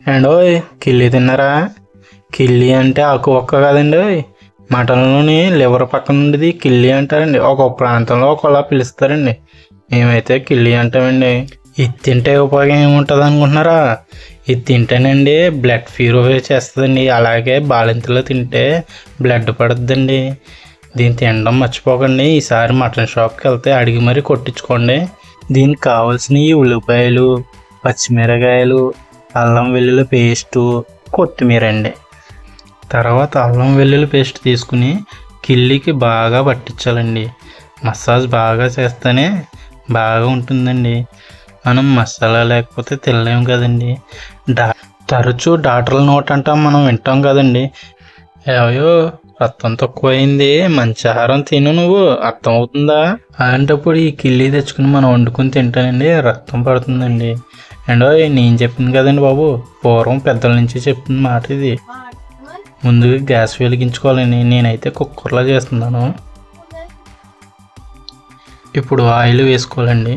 And ఓయ్ కిల్లి తిన్నారా? కిల్లి అంటే ఆకు ఒక్క కదండి. మటన్లోని లివర్ పక్కన ఉండేది కిల్లి అంటారండి. ఒక ప్రాంతంలో ఒకలా పిలుస్తారండి. మేమైతే కిల్లి అంటామండి. ఇది తింటే ఉపయోగం ఏముంటుంది అనుకుంటున్నారా? ఇది తింటేనండి బ్లడ్ ప్యూరిఫై చేస్తుందండి. అలాగే బాలింతలో తింటే బ్లడ్ పడుతుందండి. దీన్ని తినడం మర్చిపోకండి. ఈసారి మటన్ షాప్కి వెళ్తే అడిగి మరీ కొట్టించుకోండి. దీనికి కావాల్సినవి ఉల్లిపాయలు, పచ్చిమిరకాయలు, అల్లం వెల్లుల్లి పేస్టు, కొత్తిమీర అండి. తర్వాత అల్లం వెల్లుల్లి పేస్ట్ తీసుకుని కిల్లికి బాగా పట్టించాలండి. మసాజ్ బాగా చేస్తేనే బాగా ఉంటుందండి. మనం మసాలా లేకపోతే తినలేము కదండి. తరచూ డాక్టర్ల నోట్ అంటాం, మనం వింటాం కదండి. ఏవో రక్తం తక్కువైంది, మంచి ఆహారం తిను, నువ్వు అర్థమవుతుందా? అలాంటప్పుడు ఈ కిల్లి తెచ్చుకుని మనం వండుకుని తింటానండి రక్తం పడుతుందండి. అండ్ నేను చెప్పింది కదండి బాబు, పూర్వం పెద్దల నుంచి చెప్పిన మాట ఇది. ముందుగా గ్యాస్ వెలిగించుకోవాలండి. నేనైతే కుక్కర్లో చేస్తున్నాను. ఇప్పుడు ఆయిల్ వేసుకోవాలండి.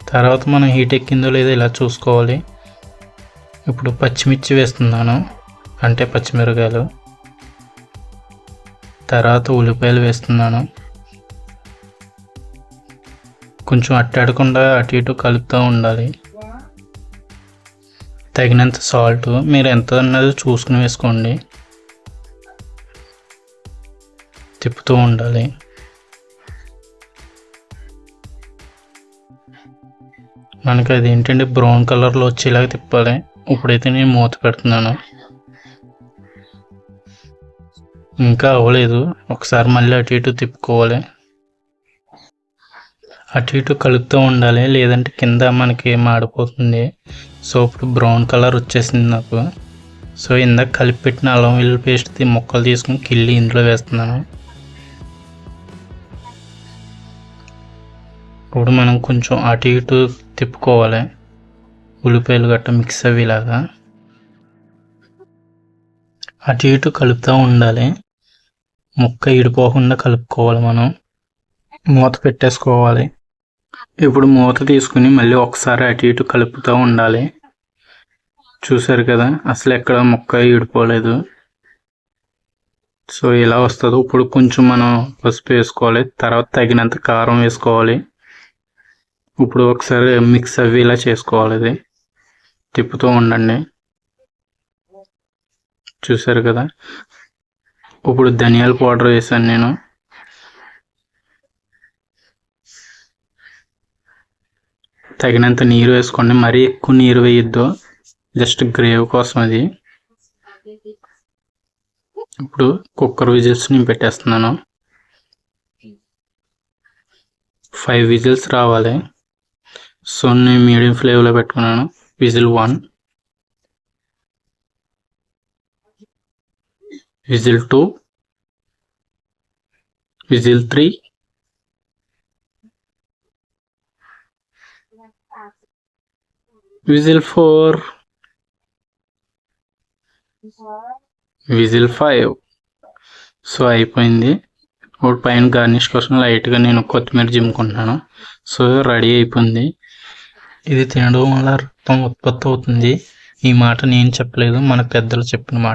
తర్వాత మనం హీట్ ఎక్కిందో లేదో ఇలా చూసుకోవాలి. ఇప్పుడు పచ్చిమిర్చి వేస్తున్నాను, అంటే పచ్చిమిరకాయలు. తర్వాత ఉల్లిపాయలు వేస్తున్నాను. కొంచెం అట్టాడకుండా అటు ఇటు కలుపుతూ ఉండాలి. తగినంత సాల్ట్ మీరు ఎంత అన్నది చూసుకుని వేసుకోండి. తిప్పుతూ ఉండాలి. మనకి అది ఏంటంటే బ్రౌన్ కలర్లో వచ్చేలాగా తిప్పాలి. ఇప్పుడైతే నేను మూత పెడుతున్నాను. ఇంకా అవ్వలేదు, ఒకసారి మళ్ళీ అటు ఇటు తిప్పుకోవాలి. అటు ఇటు కలుపుతూ ఉండాలి, లేదంటే కింద మనకి మాడిపోతుంది. సో ఇప్పుడు బ్రౌన్ కలర్ వచ్చేసింది నాకు. సో ఇందాక కలిపి పెట్టిన అల్లం వెల్లుల్లి పేస్ట్ ముక్కలు తీసుకుని కిల్లి ఇందులో వేస్తున్నాను. ఇప్పుడు మనం కొంచెం అటు ఇటు తిప్పుకోవాలి, ఉల్లిపాయలు గట్ట మిక్స్ అయ్యేలాగా అటు ఇటు కలుపుతూ ఉండాలి. ముక్క ఇడిపోకుండా కలుపుకోవాలి. మనం మూత పెట్టేసుకోవాలి. ఇప్పుడు మూత తీసుకుని మళ్ళీ ఒకసారి అటు ఇటు కలుపుతూ ఉండాలి. చూసారు కదా, అసలు ఎక్కడ ముక్క ఇడిపోలేదు. సో ఇలా వస్తుంది. ఇప్పుడు కొంచెం మనం పసుపు వేసుకోవాలి. తర్వాత తగినంత కారం వేసుకోవాలి. ఇప్పుడు ఒకసారి మిక్స్ అవి ఇలా చేసుకోవాలి. ఇది తిప్పుతూ ఉండండి. చూసారు కదా, ఇప్పుడు ధనియాల పౌడర్ వేసాను నేను. తగినంత నీరు వేసుకోండి, మరీ ఎక్కువ నీరు వేయొద్దు, జస్ట్ గ్రేవీ కోసం అది. ఇప్పుడు కుక్కర్ విజిల్స్ నేను పెట్టేస్తున్నాను. 5 విజిల్స్ రావాలి. సో నేను మీడియం ఫ్లేమ్లో పెట్టుకున్నాను. Whistle 1, whistle 2, whistle 3, whistle 4, whistle 5. So అయిపోయింది. ఇప్పుడు పైన గార్నిష్ కోసం లైట్గా నేను కొత్తిమీర జిమ్ముకుంటున్నాను. సో రెడీ అయిపోయింది. ఇది తినడం వల్ల రక్తం ఉత్పత్తి అవుతుంది. ఈ మాట నేను చెప్పలేదు, మన పెద్దలు చెప్పిన మాట.